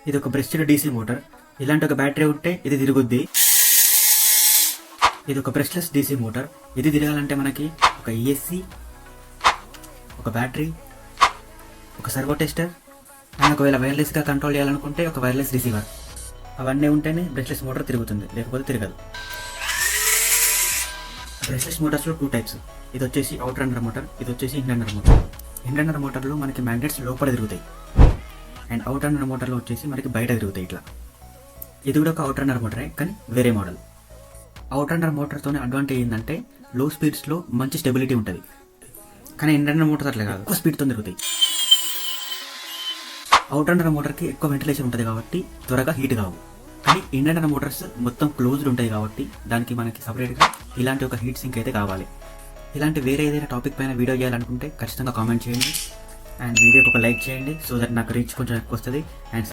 ఇది ఒక brushed DC motor. ఇలాంటి ఒక బ్యాటరీ ఉంటే ఇది తిరుగుద్ది. ఇది ఒక బ్రష్లెస్ డీసీ మోటార్. ఇది తిరగాలంటే మనకి ఒక ఈఎస్సి, ఒక బ్యాటరీ, ఒక సర్వో టెస్టర్ అండ్ ఒకవేళ వైర్లెస్గా కంట్రోల్ చేయాలనుకుంటే ఒక వైర్లెస్ రిసీవర్. అవన్నీ ఉంటేనే బ్రష్లెస్ మోటార్ తిరుగుతుంది, లేకపోతే తిరగదు. బ్రష్లెస్ మోటార్స్లో 2 టైప్స్. ఇది వచ్చేసి అవుట్ రన్నర్ మోటార్, ఇది వచ్చేసి in runner motor. In runner మోటార్లో మనకి మ్యాగ్నెట్స్ లోపల తిరుగుతాయి అండ్ అవుట్ రన్నర్ మోటార్లో వచ్చేసి మనకి బయట తిరుగుతాయి ఇట్లా. ఇది కూడా ఒక అవుట్ రన్నర్ మోటారే, కానీ వేరే మోడల్. అవుట్ రన్నర్ మోటార్తోనే అడ్వాంటేజ్ ఏంటంటే లో స్పీడ్స్లో మంచి స్టెబిలిటీ ఉంటుంది. కానీ ఇన్ రన్నర్ మోటార్ అట్లా కాదు, ఎక్కువ స్పీడ్తో తిరుగుతాయి. అవుట్ రన్నర్ మోటార్కి ఎక్కువ వెంటిలేషన్ ఉంటుంది కాబట్టి త్వరగా హీట్ కావు. కానీ ఇన్ రన్నర్ మోటార్స్ మొత్తం క్లోజ్డ్ ఉంటాయి కాబట్టి దానికి మనకి సపరేట్గా ఇలాంటి ఒక హీట్ సింక్ అయితే కావాలి. ఇలాంటి వేరే ఏదైనా టాపిక్ పైన వీడియో చేయాలనుకుంటే ఖచ్చితంగా కామెంట్ చేయండి అండ్ వీడియోకి ఒక లైక్ చేయండి, సో దట్ నాకు రీచ్ కొంచెం ఎక్కువ వస్తుంది. అండ్